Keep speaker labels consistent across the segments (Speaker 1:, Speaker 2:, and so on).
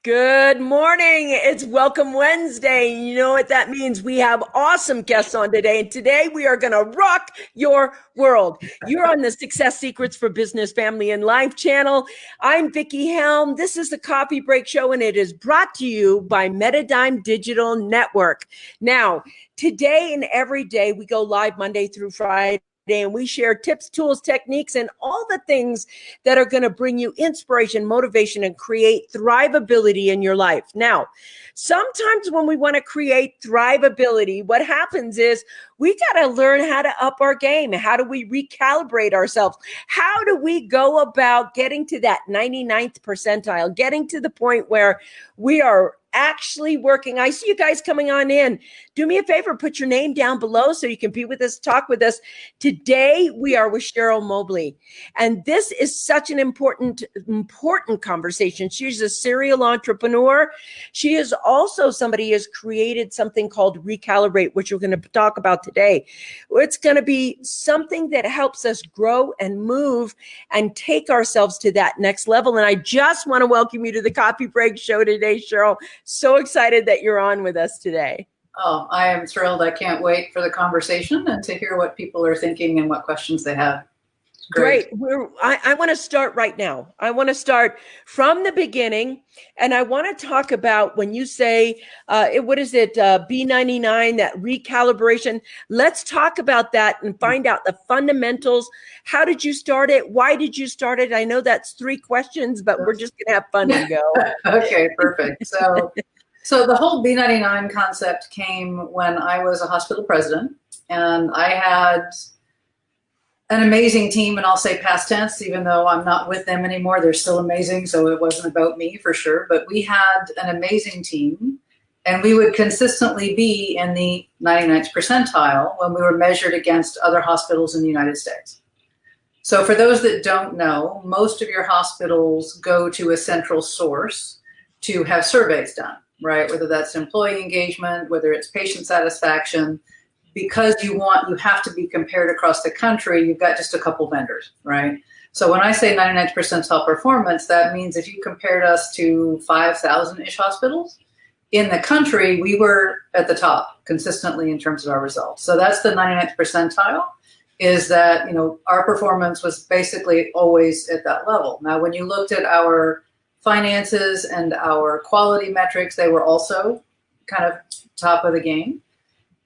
Speaker 1: Good morning. It's Welcome Wednesday. You know what that means? We have awesome guests on today. And today we are going to rock your world. You're on the Success Secrets for Business, Family, and Life channel. I'm Vickie Helm. This is the Coffee Break Show, and it is brought to you by Metadime Digital Network. Now, today and every day, we go live Monday through Friday. And we share tips, tools, techniques, and all the things that are going to bring you inspiration, motivation, and create thrivability in your life. Now, sometimes when we want to create thrivability, what happens is we got to learn how to up our game. How do we recalibrate ourselves? How do we go about getting to that 99th percentile, getting to the point where we are actually working? I see you guys coming on in. Do me a favor, put your name down below so you can be with us, talk with us. Today, we are with Cheryl Mobley. And this is such an important conversation. She's a serial entrepreneur. She is also somebody who has created something called Recalibrate, which we're going to talk about today. It's going to be something that helps us grow and move and take ourselves to that next level. And I just want to welcome you to the Coffee Break Show today, Cheryl. So excited that you're on with us today.
Speaker 2: Oh, I am thrilled. I can't wait for the conversation and to hear what people are thinking and what questions they have.
Speaker 1: Great. I want to start right now. I want to start from the beginning. And I want to talk about when you say, what is it, B99, that recalibration. Let's talk about that and find out the fundamentals. How did you start it? Why did you start it? I know that's 3 questions, but we're just going to have fun and go.
Speaker 2: Okay, perfect. So the whole B99 concept came when I was a hospital president, and I had an amazing team, and I'll say past tense, even though I'm not with them anymore, they're still amazing. So it wasn't about me for sure, but we had an amazing team, and we would consistently be in the 99th percentile when we were measured against other hospitals in the United States. So for those that don't know, most of your hospitals go to a central source to have surveys done, right? Whether that's employee engagement, whether it's patient satisfaction. Because you have to be compared across the country, you've got just a couple vendors, right? So when I say 99th percentile performance, that means if you compared us to 5,000-ish hospitals in the country, we were at the top consistently in terms of our results. So that's the 99th percentile, is that, our performance was basically always at that level. Now, when you looked at our finances and our quality metrics, they were also kind of top of the game.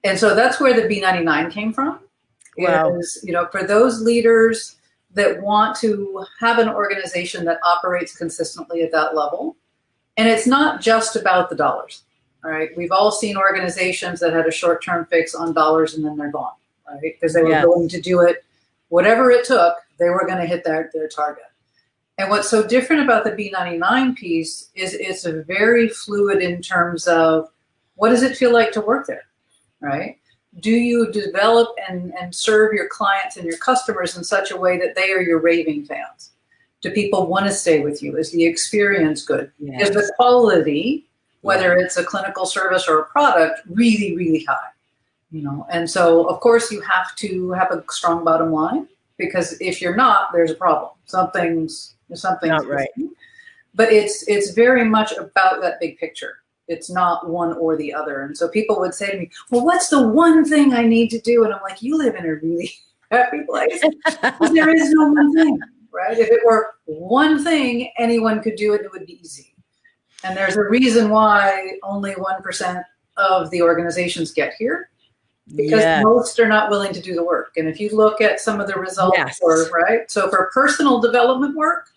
Speaker 2: And so that's where the B99 came from.
Speaker 1: Wow.
Speaker 2: Is, for those leaders that want to have an organization that operates consistently at that level. And it's not just about the dollars, all right? We've all seen organizations that had a short-term fix on dollars and then they're gone, right? Because they were going to do it, whatever it took, they were going to hit their target. And what's so different about the B99 piece is it's a very fluid in terms of what does it feel like to work there? Right? Do you develop and serve your clients and your customers in such a way that they are your raving fans? Do people want to stay with you? Is the experience good? Yes. Is the quality, whether it's a clinical service or a product, really, really high? And so, of course, you have to have a strong bottom line, because if you're not, there's a problem. Something's
Speaker 1: not right.
Speaker 2: But it's very much about that big picture. It's not one or the other. And so people would say to me, well, what's the one thing I need to do? And I'm like, you live in a really happy place. Because there is no one thing, right? If it were one thing, anyone could do it, it would be easy. And there's a reason why only 1% of the organizations get here, because most are not willing to do the work. And if you look at some of the results, right? So for personal development work,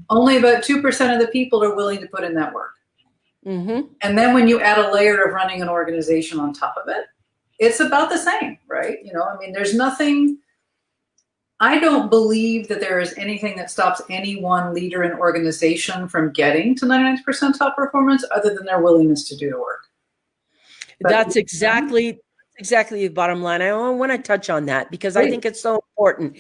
Speaker 2: only about 2% of the people are willing to put in that work. Mm-hmm. And then when you add a layer of running an organization on top of it, it's about the same, right? There's nothing, I don't believe that there is anything that stops any one leader and organization from getting to 99th percentile performance other than their willingness to do the work. But
Speaker 1: that's exactly the bottom line. I want to touch on that because I think it's so important.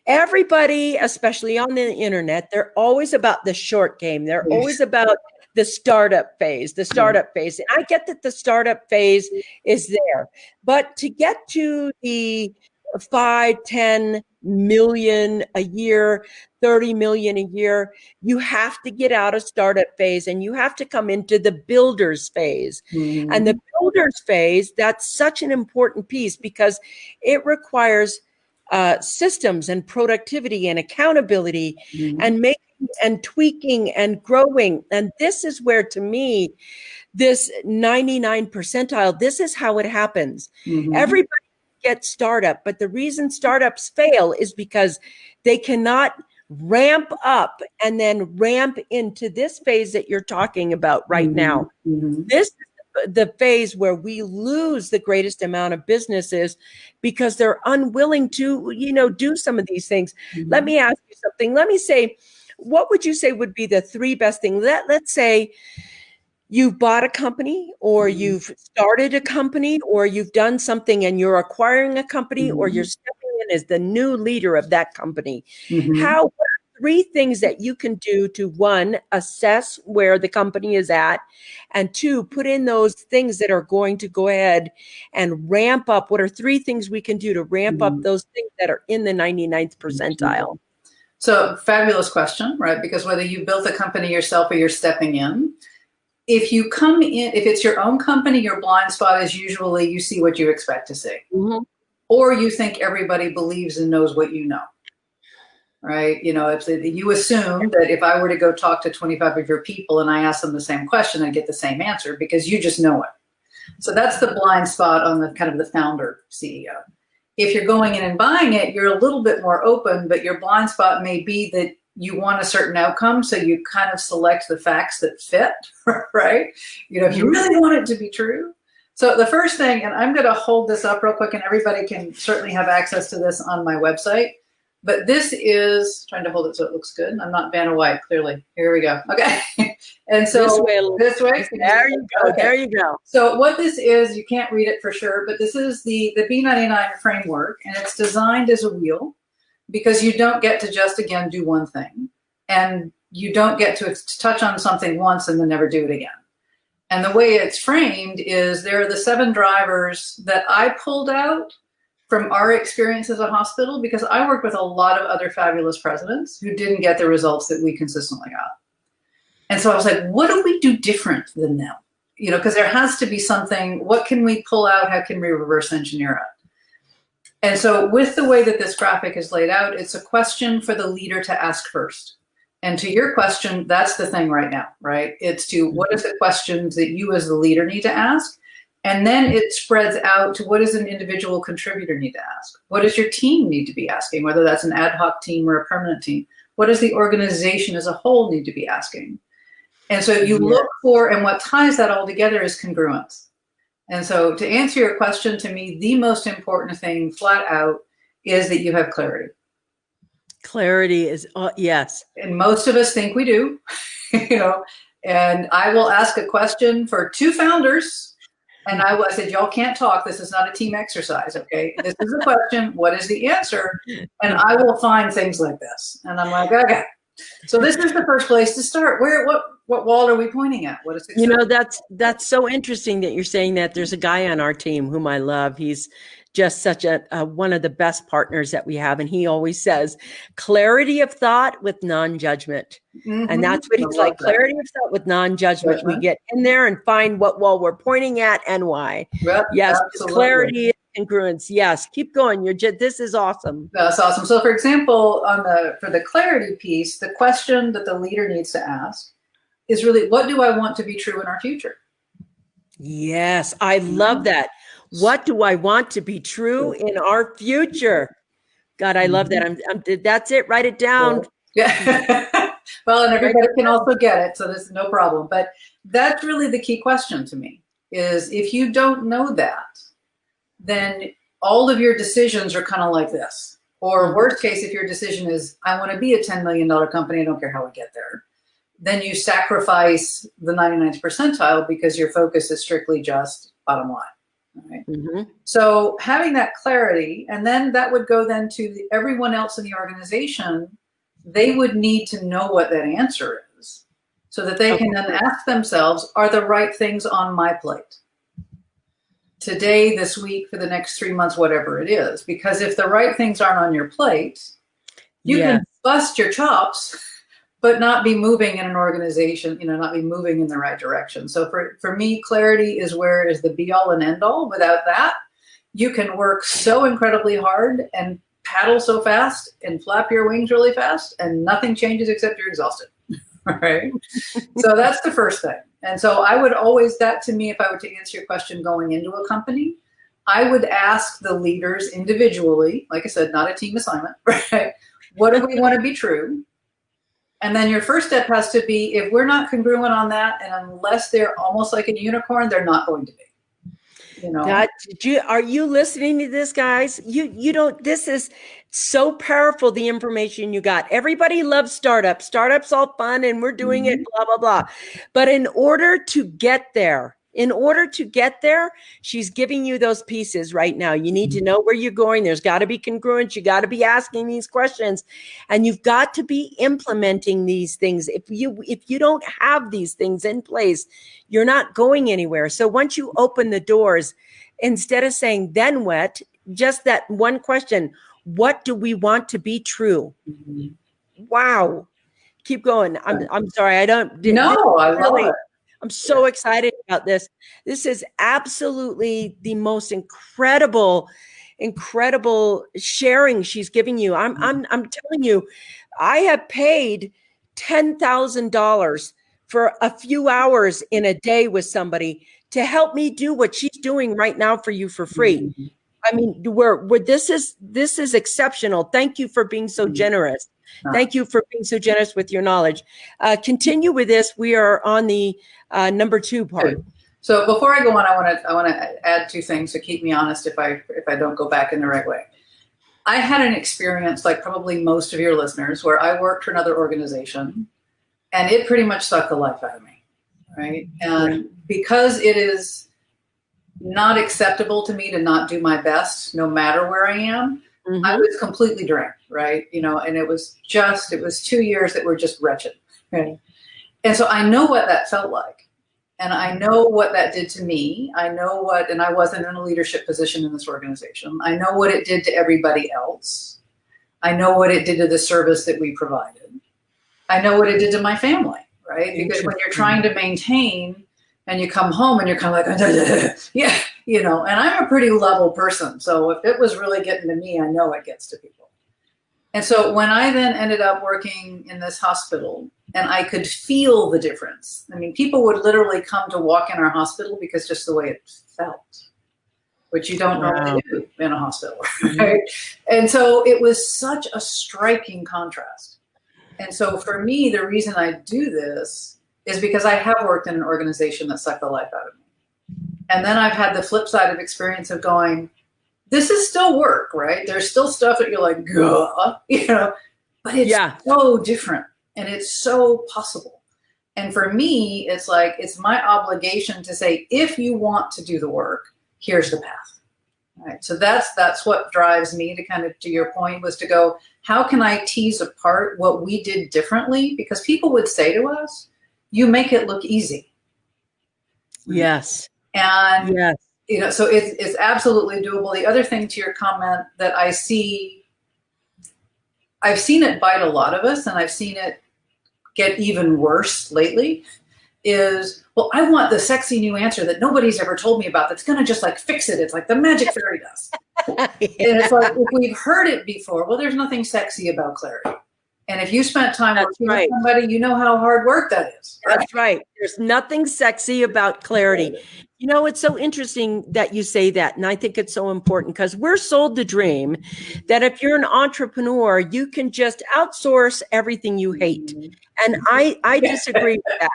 Speaker 1: Everybody, especially on the internet, they're always about the short game. They're always about the startup phase. And I get that the startup phase is there, but to get to the 5, 10 million a year, 30 million a year. You have to get out of startup phase and you have to come into the builders phase.
Speaker 2: Mm-hmm.
Speaker 1: And the builders phase, that's such an important piece because it requires systems and productivity and accountability and making and tweaking and growing. And this is where, to me, this 99 percentile, this is how it happens. Everybody gets startup, but the reason startups fail is because they cannot ramp up and then ramp into this phase that you're talking about right now. This is the phase where we lose the greatest amount of businesses because they're unwilling to, do some of these things. Let me ask you something. Let me say, what would you say would be the 3 best things? Let's say you've bought a company or you've started a company or you've done something and you're acquiring a company or you're stepping in as the new leader of that company. What are 3 things that you can do to, 1, assess where the company is at, and 2, put in those things that are going to go ahead and ramp up? What are 3 things we can do to ramp up those things that are in the 99th percentile?
Speaker 2: So fabulous question, right? Because whether you built a company yourself or you're stepping in, if you come in, if it's your own company, your blind spot is usually you see what you expect to see. Or you think everybody believes and knows what you know, right? If you assume that if I were to go talk to 25 of your people and I ask them the same question, I get the same answer because you just know it. So that's the blind spot on the kind of the founder CEO. If you're going in and buying it, you're a little bit more open, but your blind spot may be that you want a certain outcome, so you kind of select the facts that fit, right? If you really want it to be true. So the first thing, and I'm going to hold this up real quick, and everybody can certainly have access to this on my website, but this is, trying to hold it so it looks good. I'm not Vanna White, clearly. Here we go. Okay. And so this way.
Speaker 1: There you go.
Speaker 2: Okay.
Speaker 1: There you go.
Speaker 2: So what this is, you can't read it for sure, but this is the B99 framework, and it's designed as a wheel, because you don't get to just, again, do one thing. And you don't get to touch on something once and then never do it again. And the way it's framed is there are the 7 drivers that I pulled out from our experience as a hospital, because I worked with a lot of other fabulous presidents who didn't get the results that we consistently got. And so I was like, what do we do different than them? Because there has to be something. What can we pull out? How can we reverse engineer it? And so with the way that this graphic is laid out, it's a question for the leader to ask first. And to your question, that's the thing right now, right? It's to what is the questions that you as the leader need to ask? And then it spreads out to what does an individual contributor need to ask? What does your team need to be asking, whether that's an ad hoc team or a permanent team? What does the organization as a whole need to be asking? And so you look for, and what ties that all together is congruence. And so to answer your question, to me, the most important thing flat out is that you have clarity.
Speaker 1: Clarity is, yes.
Speaker 2: And most of us think we do, and I will ask a question for 2 founders, and I said, y'all can't talk. This is not a team exercise, okay? This is a question. What is the answer? And I will find things like this. And I'm like, okay. So this is the first place to start. What wall are we pointing at? What is it?
Speaker 1: That's so interesting that you're saying that. There's a guy on our team whom I love. He's just such a one of the best partners that we have. And he always says, clarity of thought with non-judgment. And that's what he's like, clarity of thought with non-judgment. We get in there and find what wall we're pointing at and why.
Speaker 2: Yep,
Speaker 1: yes,
Speaker 2: absolutely.
Speaker 1: Clarity and congruence. Yes, keep going. This is awesome.
Speaker 2: That's awesome. So for example, for the clarity piece, the question that the leader needs to ask is really, what do I want to be true in our future?
Speaker 1: Yes, I love that. What do I want to be true in our future? God, I love that. That's it. Write it down.
Speaker 2: Yeah. Well, and everybody can also get it, so there's no problem. But that's really the key question to me, is if you don't know that, then all of your decisions are kind of like this. Or worst case, if your decision is, I want to be a $10 million company, I don't care how I get there, then you sacrifice the 99th percentile because your focus is strictly just bottom line. Right? So having that clarity, and then that would go then to everyone else in the organization, they would need to know what that answer is so that they can then ask themselves, are the right things on my plate? today, this week, for the next 3 months, whatever it is. Because if the right things aren't on your plate, you can bust your chops, but not be moving in an organization, not be moving in the right direction. So for me, clarity is the be all and end all. Without that, you can work so incredibly hard and paddle so fast and flap your wings really fast and nothing changes except you're exhausted. Right? So that's the first thing. And so I would always, that to me, if I were to answer your question going into a company, I would ask the leaders individually, like I said, not a team assignment, right? What do we want to be true? And then your first step has to be, if we're not congruent on that, and unless they're almost like a unicorn, they're not going to be.
Speaker 1: Are you listening to this, guys? You don't, this is so powerful, the information you got. Everybody loves startups. Startups all fun and we're doing it, blah, blah, blah. But in order to get there, she's giving you those pieces right now. You need to know where you're going. There's got to be congruence. You got to be asking these questions and you've got to be implementing these things. If you don't have these things in place, you're not going anywhere. So once you open the doors, instead of saying then what, just that one question, what do we want to be true? Wow. Keep going. I'm sorry. I don't.
Speaker 2: No, I love it.
Speaker 1: I'm so excited about this. This is absolutely the most incredible sharing she's giving you. I'm telling you, I have paid $10,000 for a few hours in a day with somebody to help me do what she's doing right now for you for free. I mean, this is exceptional. Thank you for being so generous. Thank you for being so generous with your knowledge. Continue with this. We are on the number 2 part.
Speaker 2: So before I go on, I want to add 2 things to keep me honest if I don't go back in the right way. I had an experience, like probably most of your listeners, where I worked for another organization and it pretty much sucked the life out of me, right? And because it is not acceptable to me to not do my best no matter where I am, I was completely drained, right? And it was 2 years that were just wretched, right? And so I know what that felt like. And I know what that did to me. And I wasn't in a leadership position in this organization. I know what it did to everybody else. I know what it did to the service that we provided. I know what it did to my family, right? Because when you're trying to maintain and you come home and you're kind of like, yeah, and I'm a pretty level person. So if it was really getting to me, I know it gets to people. And so when I then ended up working in this hospital and I could feel the difference, I mean, people would literally come to walk in our hospital because just the way it felt, which you don't normally do in a hospital, right? And so it was such a striking contrast. And so for me, the reason I do this is because I have worked in an organization that sucked the life out of me. And then I've had the flip side of experience of going, this is still work, right? There's still stuff that you're like, gah, but it's so different and it's so possible. And for me, it's like, it's my obligation to say, if you want to do the work, here's the path. Right. So that's what drives me to kind of, to your point, was to go, how can I tease apart what we did differently? Because people would say to us, you make it look easy.
Speaker 1: Yes.
Speaker 2: And, so it's absolutely doable. The other thing to your comment that I've seen it bite a lot of us, and I've seen it get even worse lately, is, well, I want the sexy new answer that nobody's ever told me about that's going to just like fix it. It's like the magic fairy dust. And it's like, if we've heard it before, well, there's nothing sexy about clarity. And if you spent time working with somebody, you know how hard work that is. Right?
Speaker 1: That's right. There's nothing sexy about clarity. It's so interesting that you say that. And I think it's so important because we're sold the dream that if you're an entrepreneur, you can just outsource everything you hate. And I disagree with that.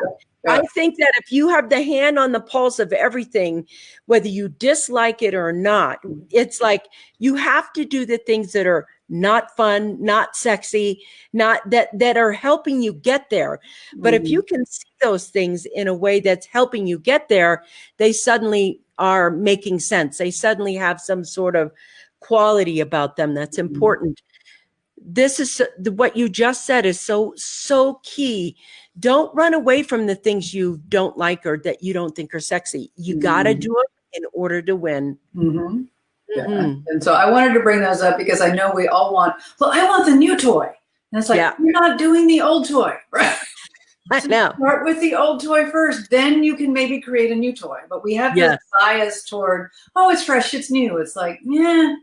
Speaker 1: I think that if you have the hand on the pulse of everything, whether you dislike it or not, it's like you have to do the things that are not fun, not sexy, not that are helping you get there. But if you can see those things in a way that's helping you get there, they suddenly are making sense. They suddenly have some sort of quality about them that's important. This is what you just said is so key. Don't run away from the things you don't like or that you don't think are sexy. You got to do them in order to win.
Speaker 2: Mm-hmm. Yeah. And so I wanted to bring those up because I know we all want, well, I want the new toy. And it's like, you're not doing the old toy, right?
Speaker 1: I know.
Speaker 2: Start with the old toy first, then you can maybe create a new toy. But we have this bias toward, oh, it's fresh, it's new. It's like, yeah,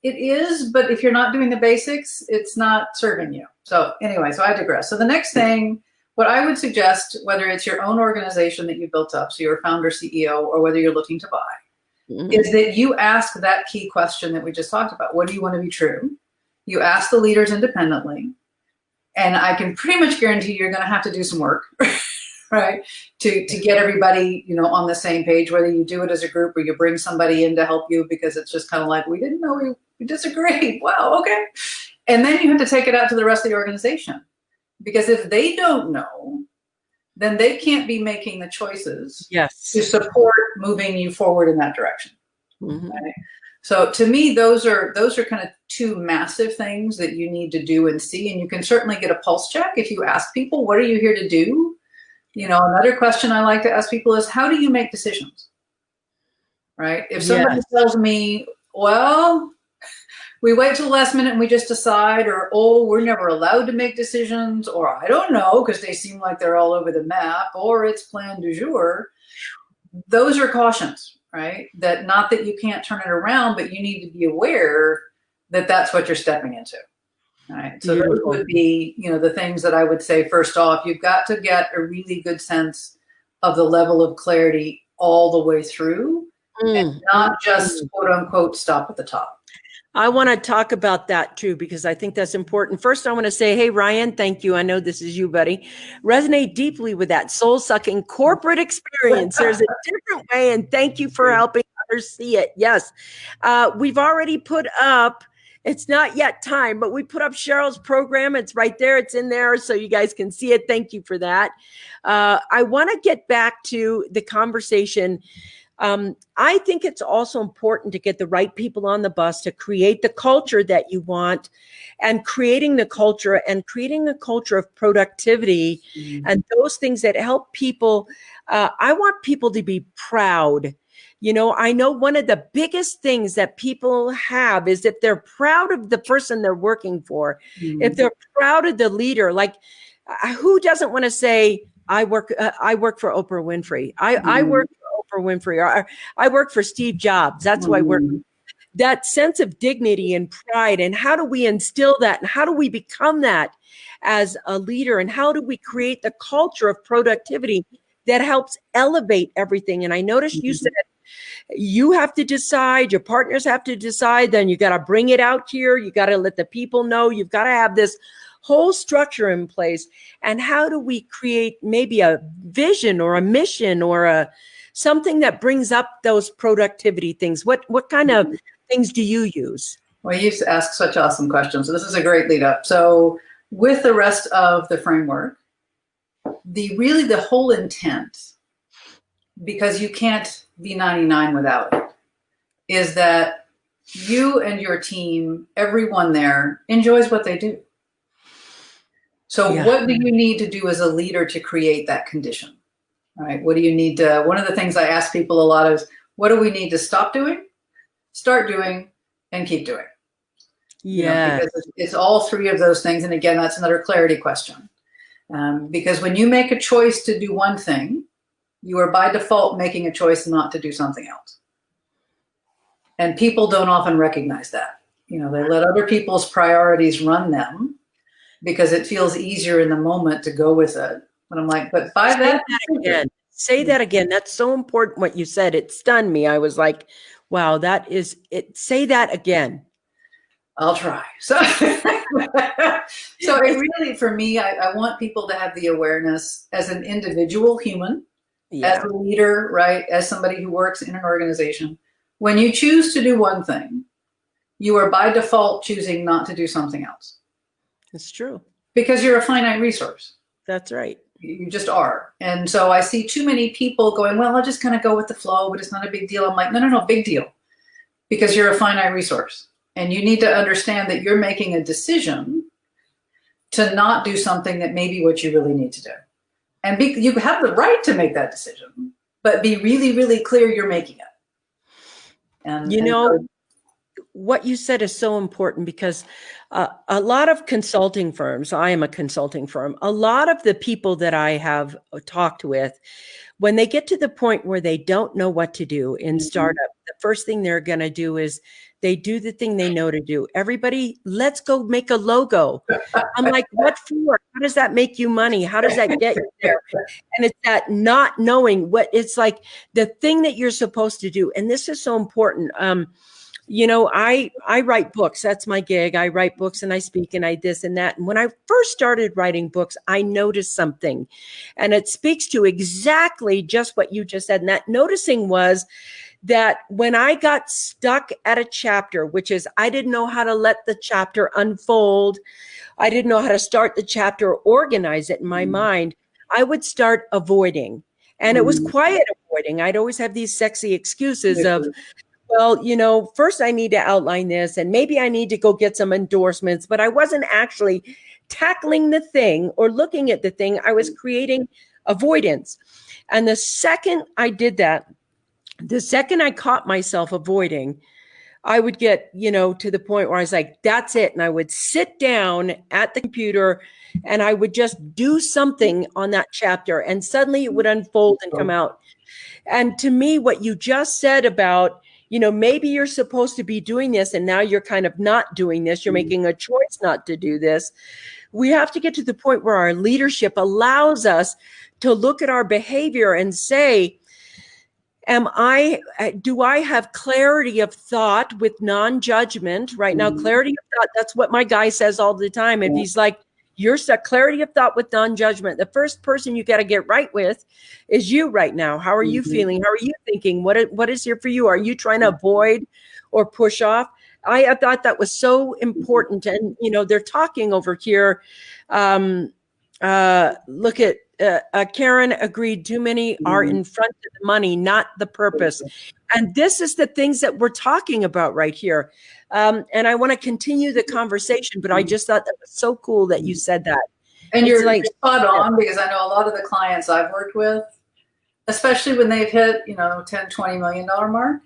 Speaker 2: it is. But if you're not doing the basics, it's not serving you. So anyway, so I digress. So the next thing, what I would suggest, whether it's your own organization that you built up, so you're a founder, CEO, or whether you're looking to buy, is that you ask that key question that we just talked about. What do you want to be true? You ask the leaders independently. And I can pretty much guarantee you're going to have to do some work, right? To get everybody, you know, on the same page, whether you do it as a group or you bring somebody in to help you because it's just kind of like, we didn't know we disagreed. Wow, okay. And then you have to take it out to the rest of the organization. Because if they don't know, then they can't be making the choices to support moving you forward in that direction. Right? So to me, those are kind of two massive things that you need to do and see. And you can certainly get a pulse check if you ask people, what are you here to do? You know, another question I like to ask people is, how do you make decisions? Right? If somebody tells me, well, we wait till the last minute and we just decide, or, oh, we're never allowed to make decisions, or I don't know, because they seem like they're all over the map, or it's plan du jour. Those are cautions, right? That not that you can't turn it around, but you need to be aware that that's what you're stepping into. All right. So those would be, you know, the things that I would say, first off, you've got to get a really good sense of the level of clarity all the way through and not just quote unquote stop at the top.
Speaker 1: I want to talk about that too, because I think that's important. First, I want to say, hey, Ryan, thank you. I know this is you, buddy. Resonate deeply with that soul-sucking corporate experience. There's a different way, and thank you for helping others see it. Yes. We've already put up, it's not yet time, but we put up Cheryl's program. It's right there. It's in there, so you guys can see it. Thank you for that. I want to get back to the conversation. I think it's also important to get the right people on the bus to create the culture that you want, and creating a culture of productivity and those things that help people. I want people to be proud. You know, I know one of the biggest things that people have is if they're proud of the person they're working for, if they're proud of the leader, like who doesn't want to say, I work for Oprah Winfrey. I work for Oprah Winfrey, or I work for Steve Jobs. That's who I work with. That sense of dignity and pride, and how do we instill that, and how do we become that as a leader, and how do we create the culture of productivity that helps elevate everything? And I noticed you said you have to decide, your partners have to decide, then you got to bring it out here, you got to let the people know, you've got to have this whole structure in place. And how do we create maybe a vision or a mission or something that brings up those productivity things? What kind of things do you use?
Speaker 2: Well, you ask such awesome questions. So this is a great lead up. So with the rest of the framework, the whole intent, because you can't be 99 without it, is that you and your team, everyone there, enjoys what they do. So what do you need to do as a leader to create that condition? All right. What do you need to, one of the things I ask people a lot is, what do we need to stop doing, start doing, and keep doing?
Speaker 1: Yeah.
Speaker 2: Because it's all three of those things. And again, that's another clarity question. Because when you make a choice to do one thing, you are by default making a choice not to do something else. And people don't often recognize that. You know, they let other people's priorities run them because it feels easier in the moment to go with it. But I'm like, but by that again.
Speaker 1: Say that again. That's so important what you said. It stunned me. I was like, wow, that is it. Say that again.
Speaker 2: I'll try. So it really, for me, I want people to have the awareness as an individual human, as a leader, right? As somebody who works in an organization. When you choose to do one thing, you are by default choosing not to do something else.
Speaker 1: It's true.
Speaker 2: Because you're a finite resource.
Speaker 1: That's right.
Speaker 2: You just are. And so I see too many people going, well, I'll just kind of go with the flow, but it's not a big deal. I'm like, no, big deal. Because you're a finite resource. And you need to understand that you're making a decision to not do something that may be what you really need to do. And you have the right to make that decision, but be really, really clear you're making it. And,
Speaker 1: You
Speaker 2: and
Speaker 1: know,
Speaker 2: so,
Speaker 1: what you said is so important because a lot of consulting firms, I am a consulting firm, a lot of the people that I have talked with, when they get to the point where they don't know what to do in startup, the first thing they're going to do is they do the thing they know to do. Everybody, let's go make a logo. I'm like, what for? How does that make you money? How does that get you there? And it's that not knowing what it's like, the thing that you're supposed to do. And this is so important. You know, I write books. That's my gig. I write books and I speak and I this and that. And when I first started writing books, I noticed something, and it speaks to exactly just what you just said. And that noticing was that when I got stuck at a chapter, which is I didn't know how to let the chapter unfold, I didn't know how to start the chapter, organize it in my mind, I would start avoiding. And it was quiet avoiding. I'd always have these sexy excuses of, well, you know, first I need to outline this and maybe I need to go get some endorsements, but I wasn't actually tackling the thing or looking at the thing. I was creating avoidance. And the second I did that, the second I caught myself avoiding, I would get, you know, to the point where I was like, that's it. And I would sit down at the computer and I would just do something on that chapter and suddenly it would unfold and come out. And to me, what you just said about, you know, maybe you're supposed to be doing this and now you're kind of not doing this. You're making a choice not to do this. We have to get to the point where our leadership allows us to look at our behavior and say, do I have clarity of thought with non-judgment right now? Clarity of thought. That's what my guy says all the time. And he's like, you're clarity of thought with non-judgment. The first person you got to get right with is you right now. How are you feeling? How are you thinking? What is here for you? Are you trying to avoid or push off? I thought that was so important. And, you know, they're talking over here. Look at Karen agreed. Too many are in front of the money, not the purpose. And this is the things that we're talking about right here. And I want to continue the conversation, but I just thought that was so cool that you said that.
Speaker 2: and you're spot on, because I know a lot of the clients I've worked with, especially when they've hit, you know, $10-20 million mark,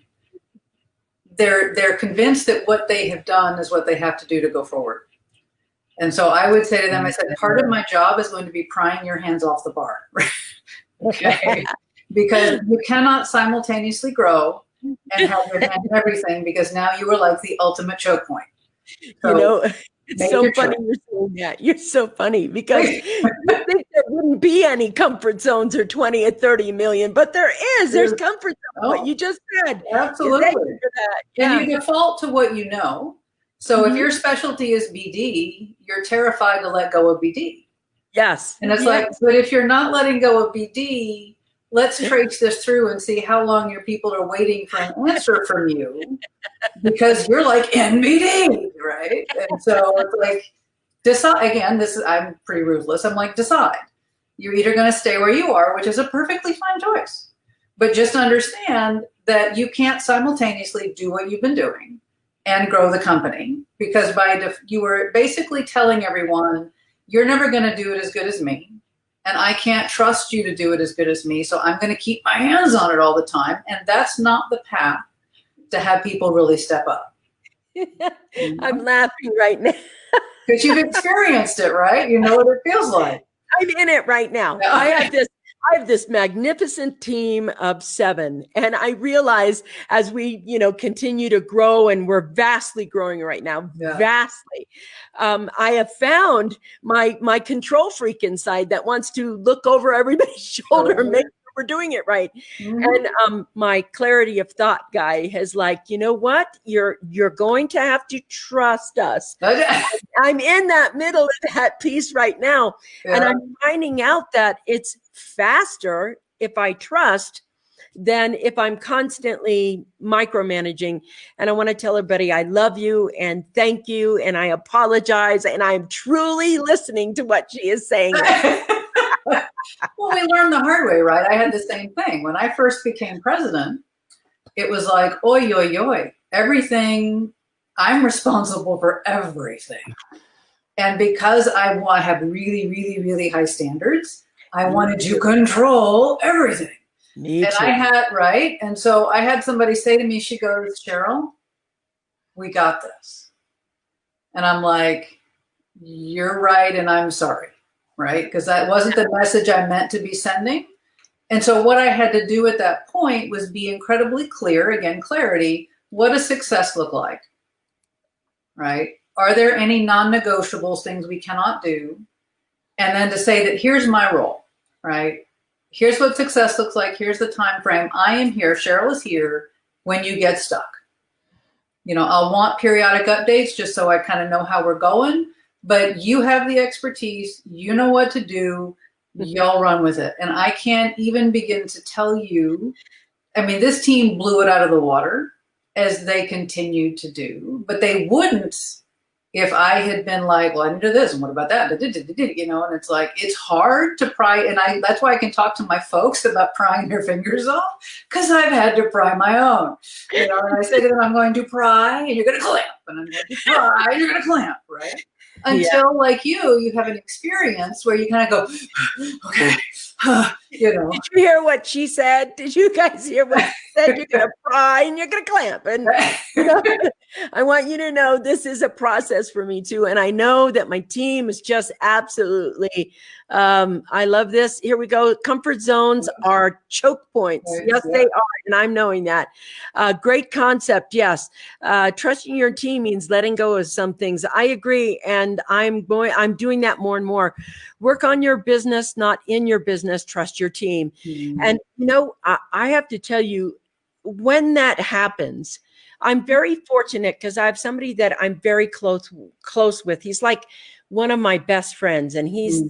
Speaker 2: they're convinced that what they have done is what they have to do to go forward. And so I would say to them, I said, part of my job is going to be prying your hands off the bar. Okay. Because you cannot simultaneously grow and have your hand in everything, because now you are like the ultimate choke point. So,
Speaker 1: you know, it's so funny you're saying that. You're so funny because you think there wouldn't be any comfort zones or 20 or 30 million, but there is. There's comfort zone. What you just said.
Speaker 2: Absolutely.
Speaker 1: Yeah.
Speaker 2: And you default to what you know. So if your specialty is BD, you're terrified to let go of BD.
Speaker 1: Yes.
Speaker 2: And it's like, but if you're not letting go of BD, let's trace this through and see how long your people are waiting for an answer from you, because you're like in BD, right? And so it's like, decide. Again, I'm pretty ruthless. I'm like, decide. You're either going to stay where you are, which is a perfectly fine choice, but just understand that you can't simultaneously do what you've been doing and grow the company, because you were basically telling everyone, you're never going to do it as good as me, and I can't trust you to do it as good as me, so I'm going to keep my hands on it all the time. And that's not the path to have people really step up.
Speaker 1: I'm laughing right now.
Speaker 2: Because you've experienced it, right? You know what it feels like.
Speaker 1: I'm in it right now.
Speaker 2: Yeah.
Speaker 1: I have this magnificent team of 7. And I realize as we, you know, continue to grow, and we're vastly growing right now, vastly. I have found my control freak inside that wants to look over everybody's shoulder and make sure we're doing it right. And my clarity of thought guy has like, you know what? You're going to have to trust us. I'm in that middle of that piece right now. And I'm finding out that it's faster if I trust than if I'm constantly micromanaging. And I want to tell everybody I love you and thank you, and I apologize, and I'm truly listening to what she is saying.
Speaker 2: Well, we learned the hard way, right? I had the same thing. When I first became president, it was like, oi, oi, oi, everything, I'm responsible for everything. And because I have really, really, really high standards, I wanted to control everything.
Speaker 1: Me
Speaker 2: And
Speaker 1: too.
Speaker 2: I had, right? And so I had somebody say to me, she goes, Cheryl, we got this. And I'm like, you're right, and I'm sorry, right? Because that wasn't the message I meant to be sending. And so what I had to do at that point was be incredibly clear, again, clarity, what does success look like, right? Are there any non-negotiables, things we cannot do? And then to say that here's my role, right? Here's what success looks like. Here's the time frame. I am here. Cheryl is here when you get stuck. You know, I'll want periodic updates just so I kind of know how we're going, but you have the expertise. You know what to do. Y'all run with it. And I can't even begin to tell you, I mean, this team blew it out of the water as they continued to do, but they wouldn't if I had been like, well, I didn't do this, and what about that? You know, and it's like, it's hard to pry, and that's why I can talk to my folks about prying their fingers off, because I've had to pry my own. You know, and I say to them, I'm going to pry, and you're going to clamp, and I'm going to pry, and you're going to clamp, right? Until, like you have an experience where you kind of go, okay, you know.
Speaker 1: Did you hear what she said? Did you guys hear what she said? You're going to pry and you're going to clamp. And you know, I want you to know this is a process for me too. And I know that my team is just absolutely, I love this. Here we go. Comfort zones are choke points. Yes, they are. And I'm knowing that. Great concept. Yes. Trusting your team means letting go of some things. I agree. And I'm doing that more and more. Work on your business, not in your business. Trust your team. Mm-hmm. And, you know, I have to tell you, when that happens, I'm very fortunate because I have somebody that I'm very close with. He's like one of my best friends, and he's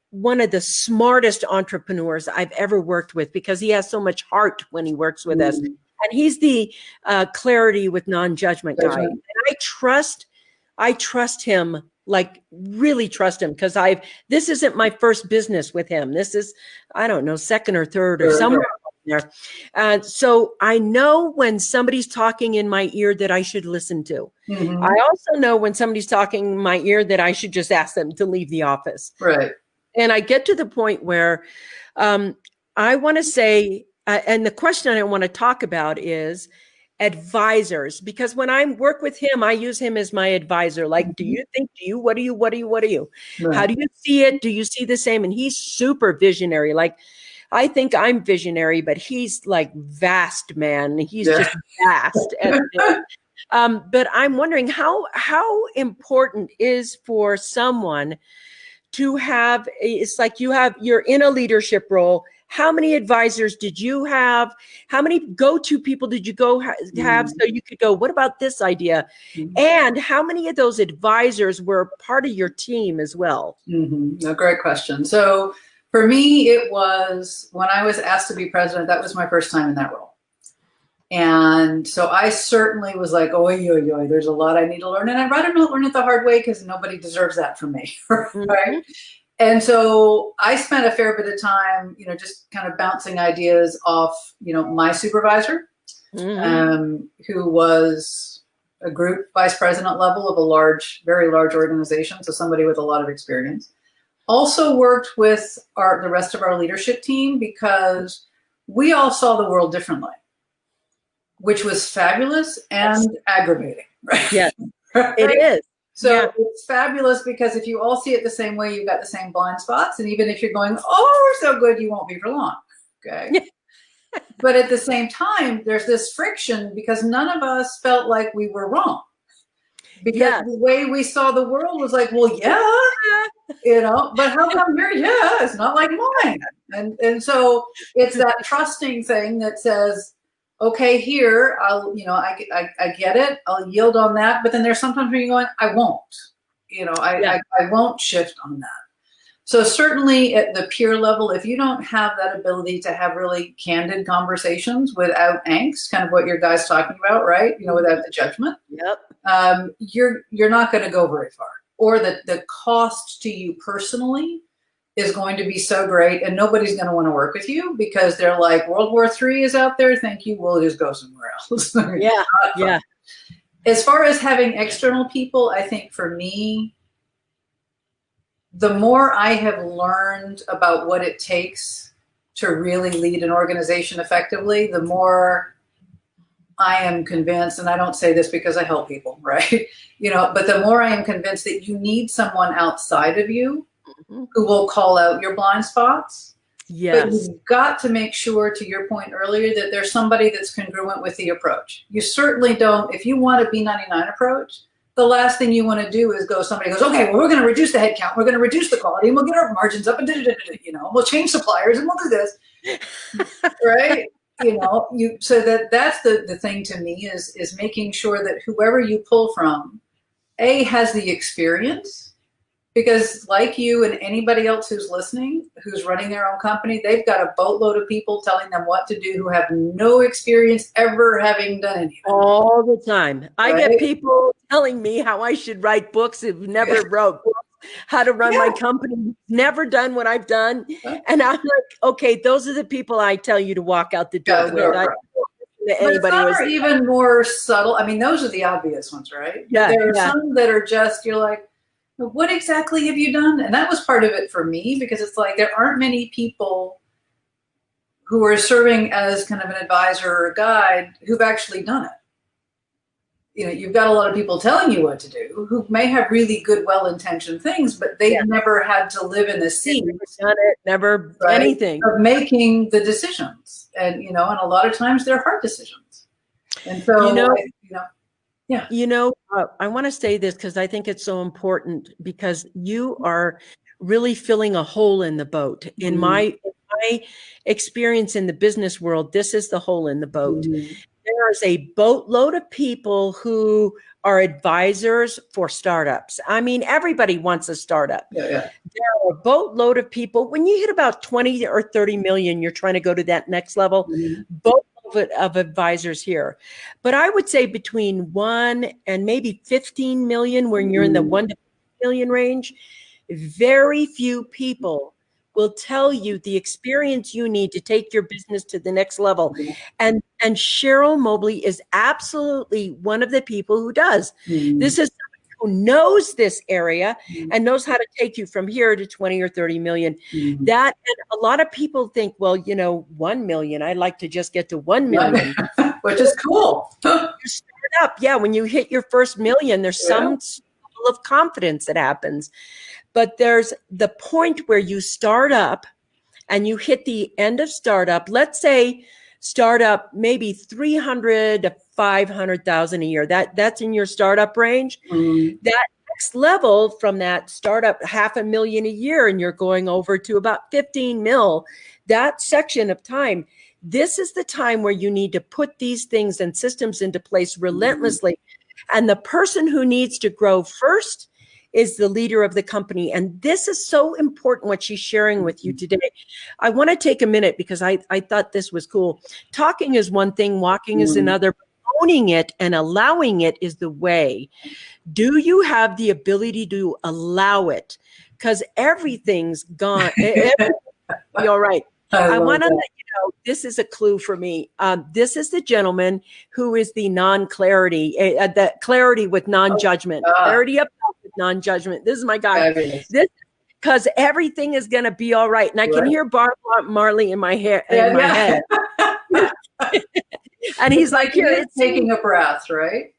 Speaker 1: one of the smartest entrepreneurs I've ever worked with because he has so much heart when he works with us. And he's the clarity with non-judgment guy. And I trust him, like really trust him, because this isn't my first business with him. This is, I don't know, second or third or somewhere there. So I know when somebody's talking in my ear that I should listen to. Mm-hmm. I also know when somebody's talking in my ear that I should just ask them to leave the office.
Speaker 2: Right.
Speaker 1: And I get to the point where I want to say, and the question I want to talk about is advisors, because when I work with him, I use him as my advisor. Like, do you think, what do you? Right. How do you see it? Do you see the same? And he's super visionary. Like, I think I'm visionary, but he's like vast, man. He's just vast. But I'm wondering how important is for someone to have, it's like you're in a leadership role. How many advisors did you have? How many go-to people did you have so you could go, what about this idea? And how many of those advisors were part of your team as well?
Speaker 2: A great question. So for me, it was when I was asked to be president, that was my first time in that role. And so I certainly was like, there's a lot I need to learn. And I'd rather not learn it the hard way because nobody deserves that from me, right? And so I spent a fair bit of time, just kind of bouncing ideas off, my supervisor, who was a group vice president level of a very large organization. So somebody with a lot of experience. Also worked with the rest of our leadership team because we all saw the world differently, which was fabulous and aggravating. Right?
Speaker 1: Yeah,
Speaker 2: right?
Speaker 1: It is.
Speaker 2: So it's fabulous because if you all see it the same way, you've got the same blind spots. And even if you're going, oh, we're so good, you won't be for long. Okay. But at the same time, there's this friction because none of us felt like we were wrong. Because the way we saw the world was like, well, but how come you're, it's not like mine. And so it's that trusting thing that says, okay, here, I get it. I'll yield on that. But then there's sometimes where you're going, I won't, I won't shift on that. So certainly at the peer level, if you don't have that ability to have really candid conversations without angst, kind of what your guy's talking about, right? Without the judgment, you're not going to go very far. Or that the cost to you personally is going to be so great and nobody's going to want to work with you because they're like, World War III is out there. Thank you. We'll just go somewhere else. As far as having external people, I think for me, the more I have learned about what it takes to really lead an organization effectively, the more I am convinced, and I don't say this because I help people, right? But the more I am convinced that you need someone outside of you who will call out your blind spots.
Speaker 1: Yes.
Speaker 2: But you've got to make sure, to your point earlier, that there's somebody that's congruent with the approach. You certainly don't, if you want a B99 approach, the last thing you want to do is somebody goes, okay, well, we're going to reduce the headcount, we're going to reduce the quality, and we'll get our margins up, and we'll change suppliers, and we'll do this, right? So that's the thing to me is making sure that whoever you pull from, has the experience. Because like you and anybody else who's listening, who's running their own company, they've got a boatload of people telling them what to do who have no experience ever having done anything.
Speaker 1: All the time. I get people telling me how I should write books who've never wrote books, how to run my company, never done what I've done. And I'm like, okay, those are the people I tell you to walk out the door with.
Speaker 2: But some are even more subtle. I mean, those are the obvious ones, right?
Speaker 1: Yeah.
Speaker 2: There are some that are just, you're like, what exactly have you done? And that was part of it for me, because it's like there aren't many people who are serving as kind of an advisor or a guide who've actually done it. You've got a lot of people telling you what to do who may have really good, well-intentioned things, but they've never had to live in the seat.
Speaker 1: Never done it, never anything.
Speaker 2: Of making the decisions. And, and a lot of times they're hard decisions. And so, yeah.
Speaker 1: I want to say this because I think it's so important, because you are really filling a hole in the boat. In my experience in the business world, this is the hole in the boat. There is a boatload of people who are advisors for startups. I mean, everybody wants a startup. There are a boatload of people. When you hit about 20 or 30 million, you're trying to go to that next level. Boatload of advisors here. But I would say between 1 and maybe 15 million, when you're in the 1 to 5 million range, very few people will tell you the experience you need to take your business to the next level. And Cheryl Mobley is absolutely one of the people who does. This is someone who knows this area and knows how to take you from here to 20 or 30 million. That, and a lot of people think, well, 1 million, I'd like to just get to 1 million.
Speaker 2: Which is cool.
Speaker 1: You start up. Yeah. When you hit your first million, there's some level of confidence that happens. But there's the point where you start up and you hit the end of startup. Let's say startup maybe 300 to 500,000 a year. That's in your startup range. That next level from that startup, $500,000 a year, and you're going over to about 15 mil. That section of time, this is the time where you need to put these things and systems into place relentlessly. And the person who needs to grow first is the leader of the company. And this is so important, what she's sharing with you today. I want to take a minute because I thought this was cool. Talking is one thing, walking is another. Owning it and allowing it is the way. Do you have the ability to allow it? Because everything's gone. You're right. I want to let you know, this is a clue for me. This is the gentleman who is the non-clarity, the clarity with non-judgment, clarity up with non-judgment. This is my guy. This, because everything is going to be all right. And I can hear Bob Marley in my head. And he's like, here,
Speaker 2: it's taking a breath, right?